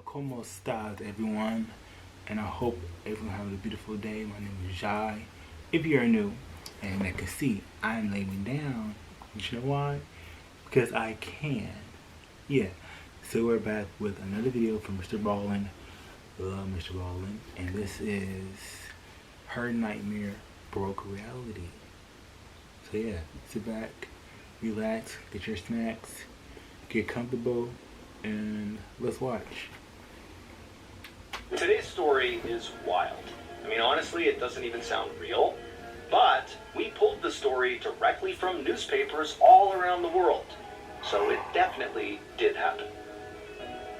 como estás, everyone? And I hope everyone having a beautiful day. My name is Jai. If you're new, and I can see, I'm laying down. You know why? Because I can. Yeah. So we're back with another video from Mr. Ballen. Love Mr. Ballen. And this is Her Nightmare Broke Reality. So yeah, sit back, relax, get your snacks, get comfortable, and let's watch. Today's story is wild. I mean, honestly, it doesn't even sound real, but we pulled the story directly from newspapers all around the world. So it definitely did happen.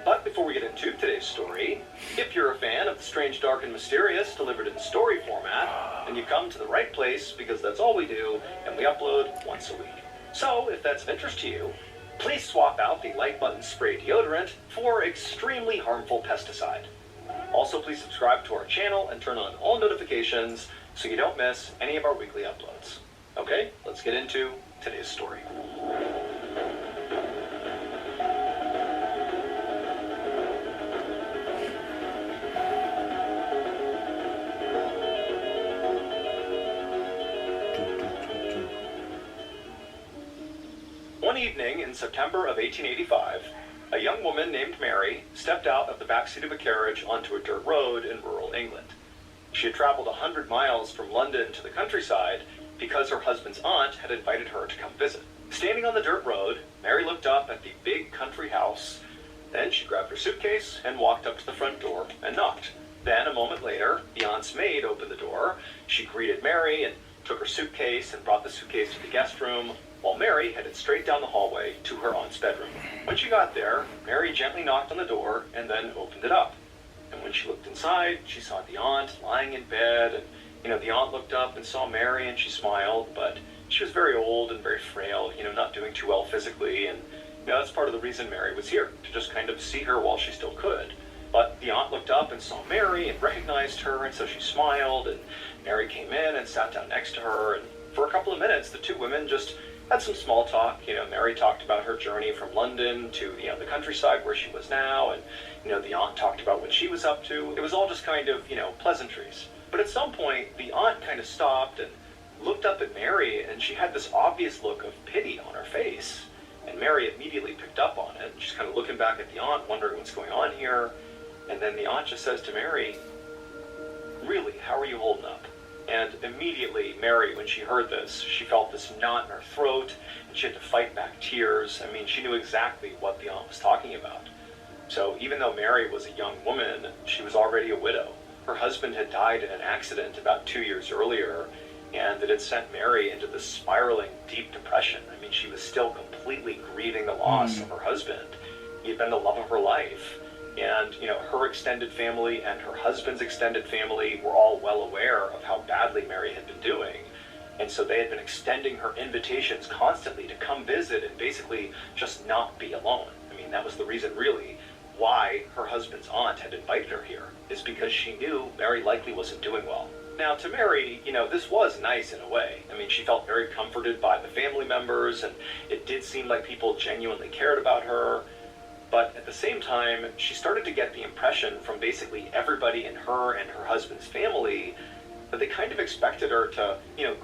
But before we get into today's story, if you're a fan of the strange, dark, and mysterious delivered in story format, then you've come to the right place because that's all we do, and we upload once a week. So if that's of interest to you, please swap out the like button spray deodorant for extremely harmful pesticide. Also, please subscribe to our channel and turn on all notifications so you don't miss any of our weekly uploads. Okay, let's get into today's story. One evening in September of 1885, a young woman named Mary stepped out of the backseat of a carriage onto a dirt road in rural England. She had traveled 100 miles from London to the countryside because her husband's aunt had invited her to come visit. Standing on the dirt road, Mary looked up at the big country house. Then she grabbed her suitcase and walked up to the front door and knocked. Then, a moment later, the aunt's maid opened the door. She greeted Mary and took her suitcase and brought the suitcase to the guest room, while Mary headed straight down the hallway to her aunt's bedroom. When she got there, Mary gently knocked on the door and then opened it up. And when she looked inside, she saw the aunt lying in bed, and the aunt looked up and saw Mary and she smiled, but she was very old and very frail, not doing too well physically, and that's part of the reason Mary was here, to just kind of see her while she still could. But the aunt looked up and saw Mary and recognized her, and so she smiled, and Mary came in and sat down next to her, and for a couple of minutes, the two women just had some small talk. Mary talked about her journey from London to, the countryside where she was now, and, the aunt talked about what she was up to. It was all just kind of, pleasantries. But at some point, the aunt kind of stopped and looked up at Mary, and she had this obvious look of pity on her face. And Mary immediately picked up on it. She's kind of looking back at the aunt, wondering what's going on here. And then the aunt just says to Mary, "Really, how are you holding up?" And immediately, Mary, when she heard this, she felt this knot in her throat, and she had to fight back tears. I mean, she knew exactly what the aunt was talking about. So even though Mary was a young woman, she was already a widow. Her husband had died in an accident about 2 years earlier, and it had sent Mary into this spiraling deep depression. I mean, she was still completely grieving the loss of her husband. He had been the love of her life. And, her extended family and her husband's extended family were all well aware of how badly Mary had been doing. And so they had been extending her invitations constantly to come visit and basically just not be alone. I mean, that was the reason, really, why her husband's aunt had invited her here, is because she knew Mary likely wasn't doing well. Now, to Mary, this was nice in a way. I mean, she felt very comforted by the family members, and it did seem like people genuinely cared about her. But at the same time, she started to get the impression from basically everybody in her and her husband's family that they kind of expected her to,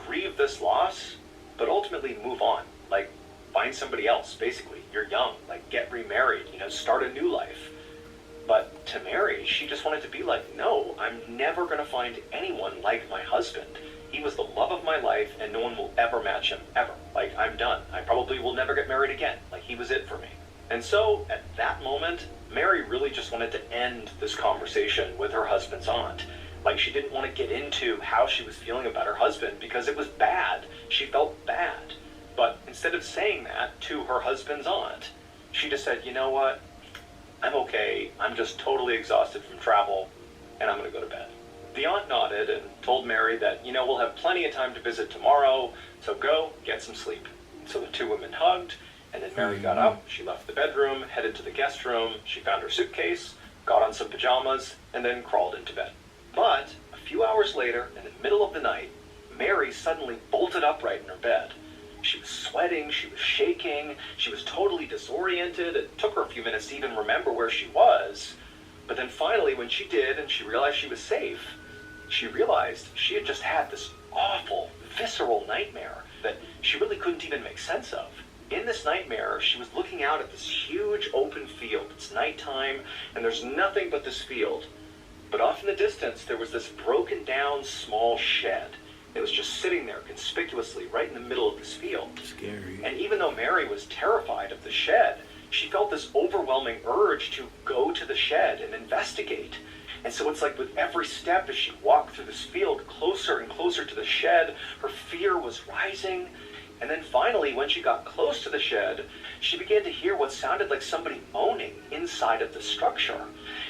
grieve this loss, but ultimately move on. Like, find somebody else, basically. You're young, like, get remarried, start a new life. But to Mary, she just wanted to be like, no, I'm never going to find anyone like my husband. He was the love of my life, and no one will ever match him, ever. Like, I'm done. I probably will never get married again. Like, he was it for me. And so, at that moment, Mary really just wanted to end this conversation with her husband's aunt. Like, she didn't want to get into how she was feeling about her husband because it was bad. She felt bad. But instead of saying that to her husband's aunt, she just said, "You know what? I'm okay. I'm just totally exhausted from travel, and I'm going to go to bed." The aunt nodded and told Mary that, we'll have plenty of time to visit tomorrow, so go get some sleep. So the two women hugged. And then Mary got up, she left the bedroom, headed to the guest room, she found her suitcase, got on some pajamas, and then crawled into bed. But a few hours later, in the middle of the night, Mary suddenly bolted upright in her bed. She was sweating, she was shaking, she was totally disoriented. It took her a few minutes to even remember where she was. But then finally, when she did and she realized she was safe, she realized she had just had this awful, visceral nightmare that she really couldn't even make sense of. In this nightmare, she was looking out at this huge open field. It's nighttime, and there's nothing but this field. But off in the distance, there was this broken down small shed. It was just sitting there conspicuously right in the middle of this field. Scary. And even though Mary was terrified of the shed, she felt this overwhelming urge to go to the shed and investigate. And so it's like with every step as she walked through this field closer and closer to the shed, her fear was rising. And then finally, when she got close to the shed, she began to hear what sounded like somebody moaning inside of the structure.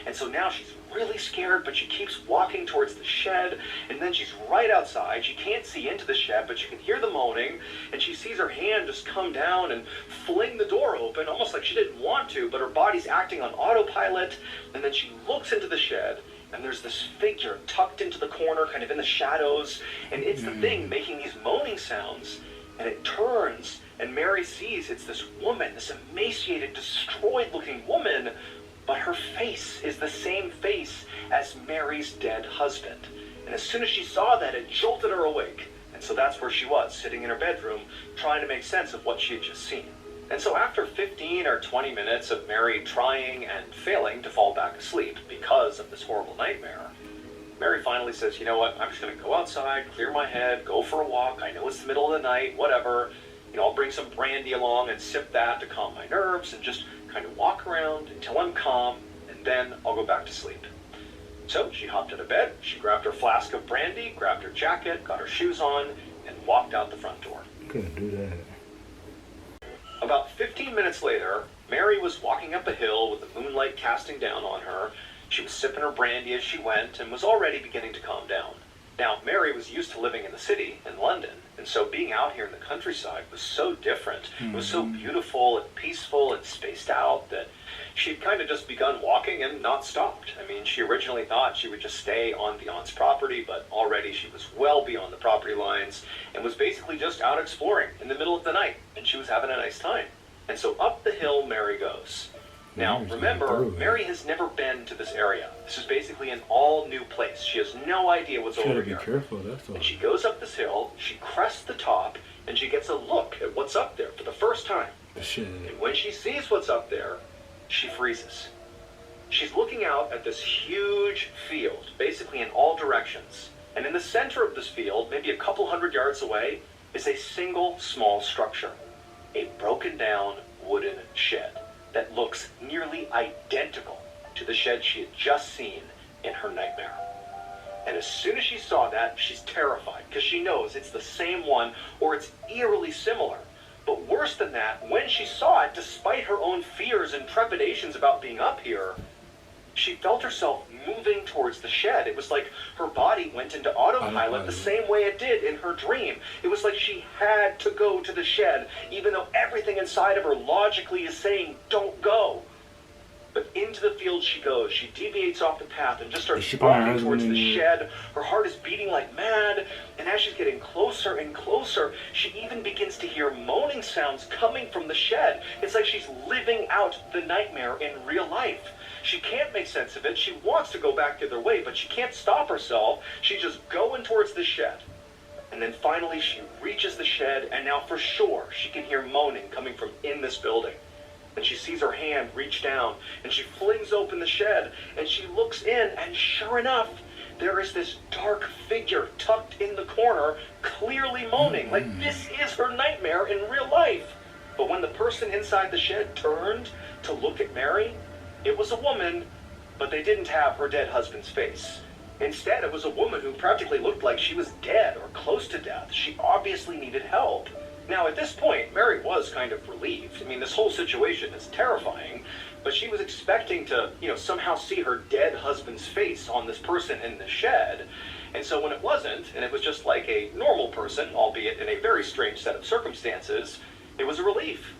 And so now she's really scared, but she keeps walking towards the shed, and then she's right outside. She can't see into the shed, but she can hear the moaning, and she sees her hand just come down and fling the door open, almost like she didn't want to, but her body's acting on autopilot. And then she looks into the shed, and there's this figure tucked into the corner, kind of in the shadows, and it's the thing making these moaning sounds. And it turns, and Mary sees it's this woman, this emaciated, destroyed-looking woman, but her face is the same face as Mary's dead husband. And as soon as she saw that, it jolted her awake. And so that's where she was, sitting in her bedroom, trying to make sense of what she had just seen. And so after 15 or 20 minutes of Mary trying and failing to fall back asleep because of this horrible nightmare, Mary finally says, you know what, I'm just going to go outside, clear my head, go for a walk. I know it's the middle of the night, whatever. I'll bring some brandy along and sip that to calm my nerves and just kind of walk around until I'm calm, and then I'll go back to sleep. So she hopped out of bed, she grabbed her flask of brandy, grabbed her jacket, got her shoes on, and walked out the front door. Couldn't do that. About 15 minutes later, Mary was walking up a hill with the moonlight casting down on her. She was sipping her brandy as she went and was already beginning to calm down. Now, Mary was used to living in the city, in London, and so being out here in the countryside was so different. It was so beautiful and peaceful and spaced out that she'd kind of just begun walking and not stopped. I mean, she originally thought she would just stay on the aunt's property, but already she was well beyond the property lines and was basically just out exploring in the middle of the night, and she was having a nice time. And so up the hill Mary goes. Now, remember, Mary has never been to this area. This is basically an all-new place. She has no idea what's over here. Be careful, that's all. And she goes up this hill, she crests the top, and she gets a look at what's up there for the first time. Shit. And when she sees what's up there, she freezes. She's looking out at this huge field, basically in all directions. And in the center of this field, maybe a couple 100 yards away, is a single small structure. A broken down wooden shed that looks nearly identical to the shed she had just seen in her nightmare. And as soon as she saw that, she's terrified because she knows it's the same one or it's eerily similar. But worse than that, when she saw it, despite her own fears and trepidations about being up here, she felt herself moving towards the shed. It was like her body went into autopilot the same way it did in her dream. It was like she had to go to the shed, even though everything inside of her logically is saying, don't go. But into the field she goes. She deviates off the path and just starts walking towards the shed. Her heart is beating like mad. And as she's getting closer and closer, she even begins to hear moaning sounds coming from the shed. It's like she's living out the nightmare in real life. She can't make sense of it. She wants to go back the other way, but she can't stop herself. She's just going towards the shed. And then finally she reaches the shed, and now for sure she can hear moaning coming from in this building. And she sees her hand reach down, and she flings open the shed, and she looks in, and sure enough, there is this dark figure tucked in the corner, clearly moaning, like this is her nightmare in real life. But when the person inside the shed turned to look at Mary, it was a woman, but they didn't have her dead husband's face. Instead, it was a woman who practically looked like she was dead or close to death. She obviously needed help. Now, at this point, Mary was kind of relieved. I mean, this whole situation is terrifying, but she was expecting to, somehow see her dead husband's face on this person in the shed. And so when it wasn't, and it was just like a normal person, albeit in a very strange set of circumstances, it was a relief.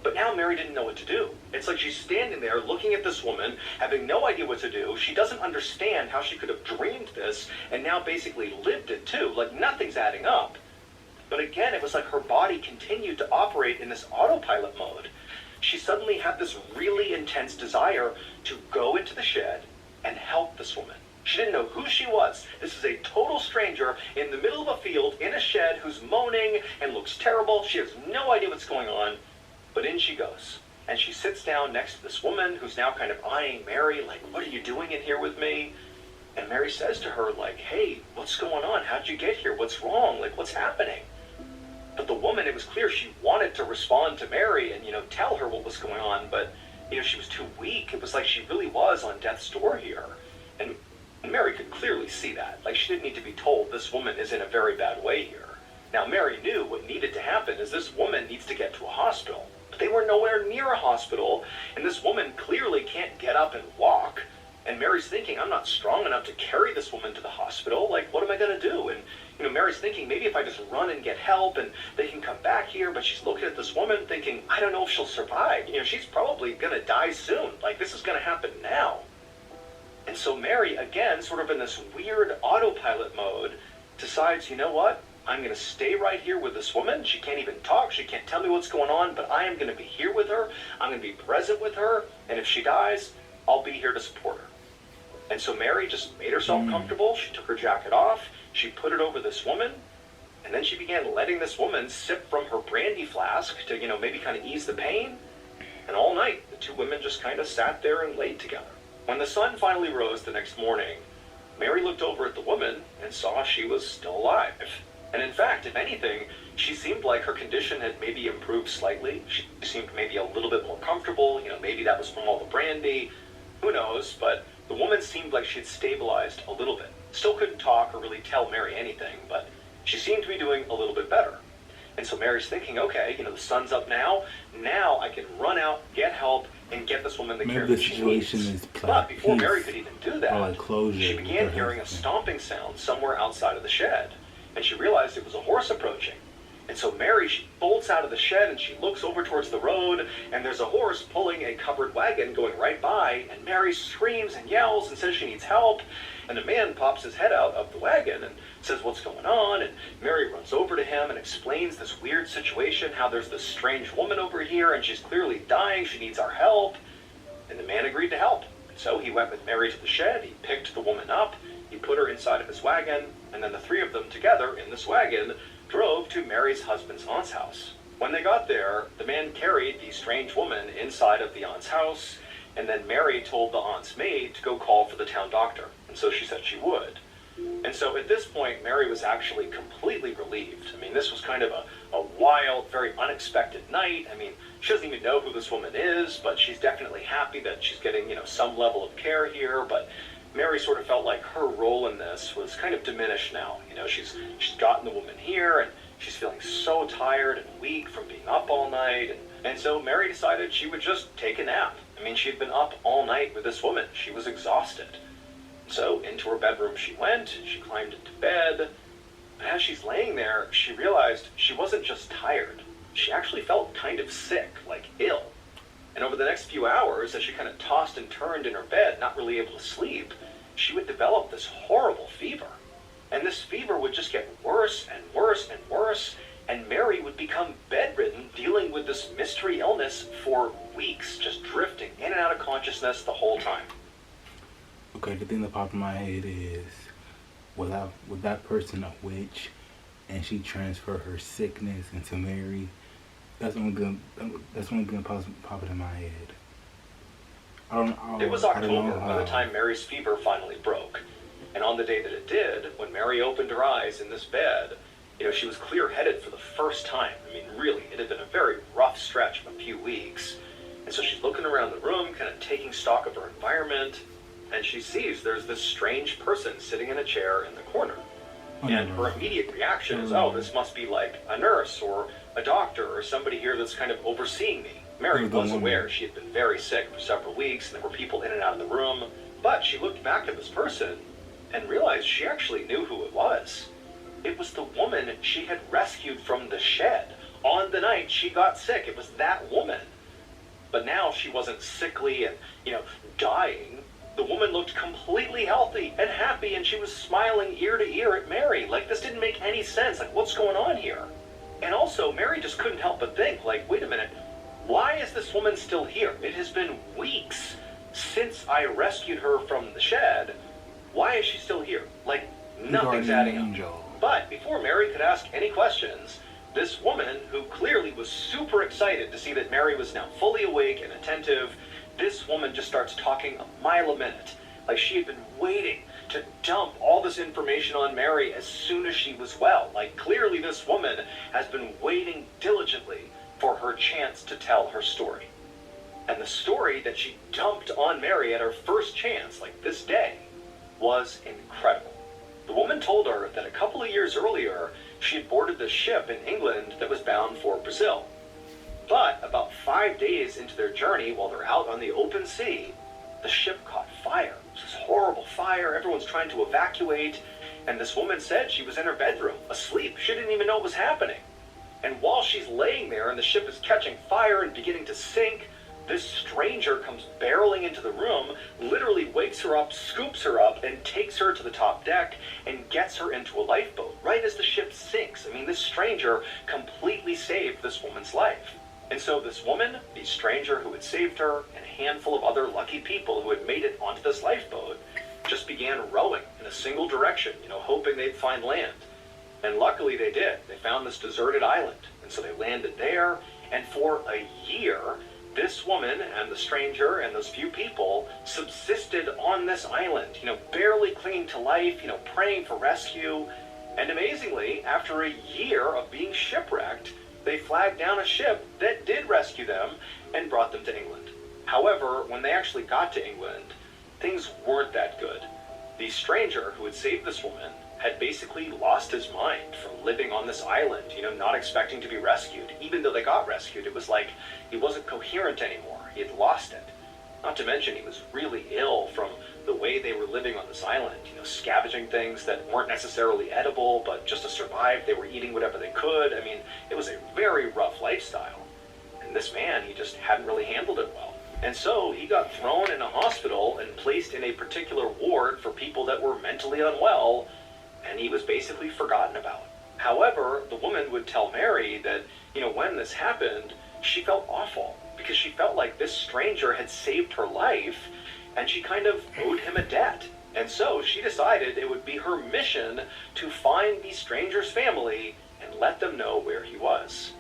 But now Mary didn't know what to do. It's like she's standing there looking at this woman, having no idea what to do. She doesn't understand how she could have dreamed this and now basically lived it too. Like nothing's adding up. But again, it was like her body continued to operate in this autopilot mode. she suddenly had this really intense desire to go into the shed and help this woman. She didn't know who she was. This is a total stranger in the middle of a field in a shed who's moaning and looks terrible. She has no idea what's going on, but in she goes. And she sits down next to this woman who's now kind of eyeing Mary, like, what are you doing in here with me? And Mary says to her, like, hey, what's going on? How'd you get here? What's wrong? Like, what's happening? But the woman, it was clear she wanted to respond to Mary and, tell her what was going on, but, she was too weak. It was like she really was on death's door here. And Mary could clearly see that. Like, she didn't need to be told this woman is in a very bad way here. Now, Mary knew what needed to happen is this woman needs to get to a hospital. But they were nowhere near a hospital, and this woman clearly can't get up and walk. And Mary's thinking, I'm not strong enough to carry this woman to the hospital. Like, what am I going to do? And, Mary's thinking, maybe if I just run and get help and they can come back here. But she's looking at this woman thinking, I don't know if she'll survive. She's probably going to die soon. Like, this is going to happen now. And so Mary, again, sort of in this weird autopilot mode, decides, you know what? I'm going to stay right here with this woman. She can't even talk. She can't tell me what's going on, but I am going to be here with her. I'm going to be present with her. And if she dies, I'll be here to support her. And so Mary just made herself comfortable. She took her jacket off. She put it over this woman. And then she began letting this woman sip from her brandy flask to, maybe kind of ease the pain. And all night, the two women just kind of sat there and laid together. When the sun finally rose the next morning, Mary looked over at the woman and saw she was still alive. And in fact, if anything, she seemed like her condition had maybe improved slightly. She seemed maybe a little bit more comfortable. Maybe that was from all the brandy. Who knows? But the woman seemed like she had stabilized a little bit. Still couldn't talk or really tell Mary anything, but she seemed to be doing a little bit better. And so Mary's thinking, okay, the sun's up now. Now I can run out, get help, and get this woman the care that she needs. But before Mary could even do that, she began hearing a stomping sound somewhere outside of the shed. And she realized it was a horse approaching. And so Mary, she bolts out of the shed and she looks over towards the road, and there's a horse pulling a covered wagon going right by, and Mary screams and yells and says she needs help. And a man pops his head out of the wagon and says what's going on, and Mary runs over to him and explains this weird situation, how there's this strange woman over here and she's clearly dying, she needs our help. And the man agreed to help. So he went with Mary to the shed, he picked the woman up, he put her inside of his wagon, and then the three of them together in this wagon drove to Mary's husband's aunt's house. When they got there, the man carried the strange woman inside of the aunt's house, and then Mary told the aunt's maid to go call for the town doctor, and so she said she would. And so at this point, Mary was actually completely relieved. I mean, this was kind of a wild, very unexpected night. I mean, she doesn't even know who this woman is, but she's definitely happy that she's getting, some level of care here. But Mary sort of felt like her role in this was kind of diminished now. She's gotten the woman here, and she's feeling so tired and weak from being up all night. And so Mary decided she would just take a nap. I mean, she had been up all night with this woman. She was exhausted. So into her bedroom she went, she climbed into bed, but as she's laying there, she realized she wasn't just tired. She actually felt kind of sick, like ill. And over the next few hours, as she kind of tossed and turned in her bed, not really able to sleep, she would develop this horrible fever. And this fever would just get worse and worse and worse, and Mary would become bedridden, dealing with this mystery illness for weeks, just drifting in and out of consciousness the whole time. Okay, the thing that popped in my head is, was that person a witch, and she transferred her sickness into Mary? That's only gonna pop it in my head. It was October by the time Mary's fever finally broke, and on the day that it did, when Mary opened her eyes in this bed, she was clear-headed for the first time. I mean, really, it had been a very rough stretch of a few weeks, and so she's looking around the room, kind of taking stock of her environment. And she sees there's this strange person sitting in a chair in the corner. And her immediate reaction is, oh, this must be like a nurse or a doctor or somebody here that's kind of overseeing me. Mary was aware she had been very sick for several weeks and there were people in and out of the room. But she looked back at this person and realized she actually knew who it was. It was the woman she had rescued from the shed on the night she got sick. It was that woman. But now she wasn't sickly and, dying. The woman looked completely healthy and happy, and she was smiling ear to ear at Mary. Like, this didn't make any sense. Like, what's going on here? And also, Mary just couldn't help but think, like, wait a minute, why is this woman still here? It has been weeks since I rescued her from the shed. Why is she still here? Like, nothing's adding up. But before Mary could ask any questions, this woman, who clearly was super excited to see that Mary was now fully awake and attentive, this woman just starts talking a mile a minute. Like she had been waiting to dump all this information on Mary as soon as she was well. Like clearly this woman has been waiting diligently for her chance to tell her story. And the story that she dumped on Mary at her first chance, like this day, was incredible. The woman told her that a couple of years earlier, she had boarded the ship in England that was bound for Brazil. But about 5 days into their journey, while they're out on the open sea, the ship caught fire. It was this horrible fire. Everyone's trying to evacuate. And this woman said she was in her bedroom, asleep. She didn't even know what was happening. And while she's laying there and the ship is catching fire and beginning to sink, this stranger comes barreling into the room, literally wakes her up, scoops her up, and takes her to the top deck and gets her into a lifeboat right as the ship sinks. I mean, this stranger completely saved this woman's life. And so this woman, the stranger who had saved her, and a handful of other lucky people who had made it onto this lifeboat, just began rowing in a single direction, hoping they'd find land. And luckily they did. They found this deserted island. And so they landed there, and for a year, this woman and the stranger and those few people subsisted on this island, barely clinging to life, praying for rescue. And amazingly, after a year of being shipwrecked, they flagged down a ship that did rescue them and brought them to England. However, when they actually got to England, things weren't that good. The stranger who had saved this woman had basically lost his mind from living on this island, not expecting to be rescued. Even though they got rescued, it was like he wasn't coherent anymore. He had lost it. Not to mention he was really ill from the way they were living on this island, scavenging things that weren't necessarily edible, but just to survive, they were eating whatever they could. I mean, it was a very rough lifestyle. And this man, he just hadn't really handled it well. And so he got thrown in a hospital and placed in a particular ward for people that were mentally unwell, and he was basically forgotten about. However, the woman would tell Mary that, when this happened, she felt awful because she felt like this stranger had saved her life and she kind of owed him a debt. And so she decided it would be her mission to find the stranger's family and let them know where he was.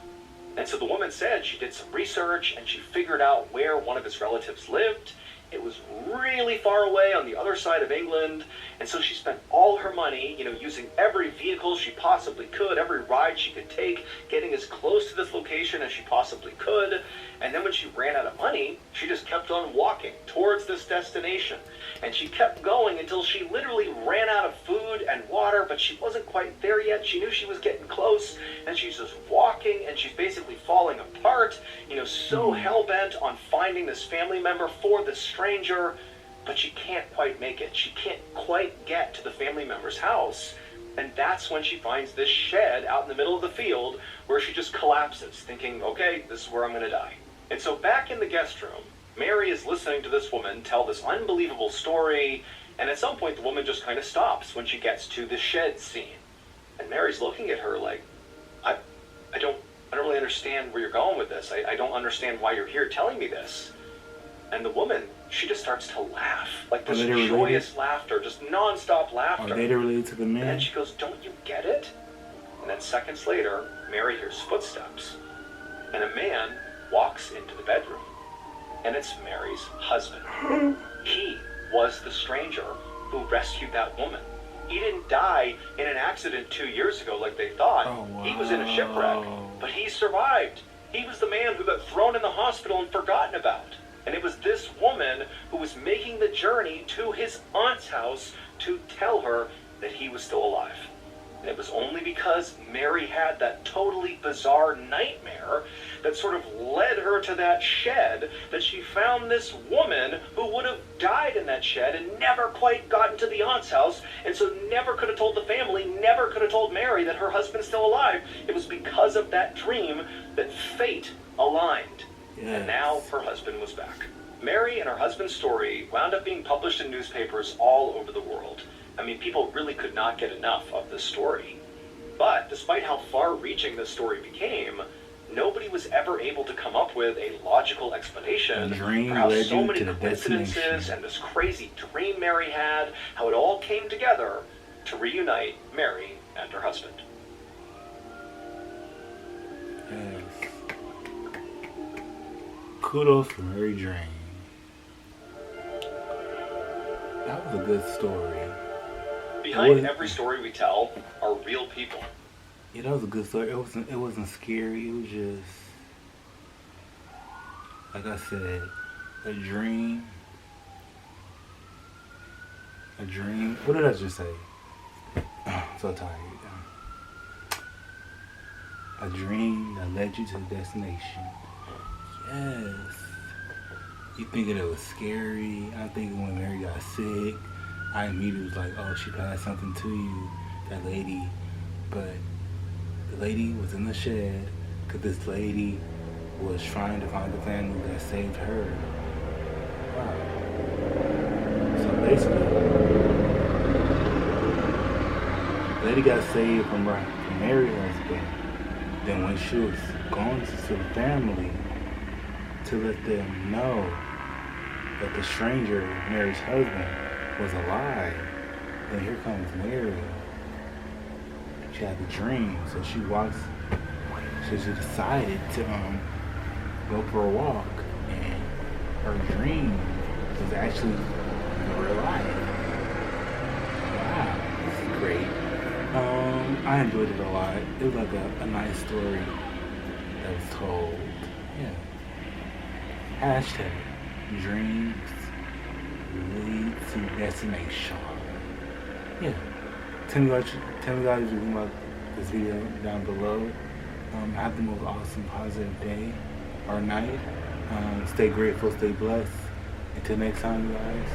And so the woman said she did some research and she figured out where one of his relatives lived. It was really far away on the other side of England, and so she spent all her money, using every vehicle she possibly could, every ride she could take, getting as close to this location as she possibly could. And then when she ran out of money, she just kept on walking towards this destination. And she kept going until she literally ran out of food and water, but she wasn't quite there yet. She knew she was getting close, and she's just walking, and she's basically falling apart, so hell-bent on finding this family member for this stranger, but she can't quite make it. She can't quite get to the family member's house, and that's when she finds this shed out in the middle of the field where she just collapses, thinking, okay, this is where I'm going to die. And so back in the guest room, Mary is listening to this woman tell this unbelievable story, and at some point the woman just kind of stops when she gets to the shed scene. And Mary's looking at her like, I don't really understand where you're going with this. I don't understand why you're here telling me this. And the woman, she just starts to laugh, like this joyous laughter, just non-stop laughter. Are they related to the man? And then she goes, don't you get it? And then seconds later, Mary hears footsteps, and a man walks into the bedroom. And it's Mary's husband. He was the stranger who rescued that woman. He didn't die in an accident 2 years ago like they thought. Oh, wow. He was in a shipwreck, but he survived. He was the man who got thrown in the hospital and forgotten about. And it was this woman who was making the journey to his aunt's house to tell her that he was still alive. And it was only because Mary had that totally bizarre nightmare that sort of led her to that shed that she found this woman who would have died in that shed and never quite gotten to the aunt's house, and so never could have told the family, never could have told Mary that her husband's still alive. It was because of that dream that fate aligned. Yes. And now her husband was back. Mary and her husband's story wound up being published in newspapers all over the world. I mean, people really could not get enough of this story. But despite how far-reaching this story became, nobody was ever able to come up with a logical A explanation dream for how led so you many to the coincidences destination. and this crazy dream Mary had, how it all came together to reunite Mary and her husband. Yes. Kudos for Mary Jane. That was a good story. Behind every story we tell are real people. Yeah, that was a good story. It wasn't scary. It was just like I said, a dream. A dream. What did I just say? I'm so tired. A dream that led you to the destination. Yes. You thinking it was scary. I'm thinking when Mary got sick, I immediately was like, oh, she passed something to you, that lady. But the lady was in the shed because this lady was trying to find the family that saved her. Wow. So basically, the lady got saved from Mary's husband. Then when she was going to the family to let them know that the stranger, Mary's husband, was alive, then here comes Mary. She had the dream, so she decided to go for a walk, and her dream was actually in real life. Wow, this is great. I enjoyed it a lot. It was like a nice story that was told. Yeah. Hashtag dreams lead to destination. Yeah. Tell me guys what you think about this video down below. Have the most awesome, positive day or night. Stay grateful, stay blessed. Until next time, you guys.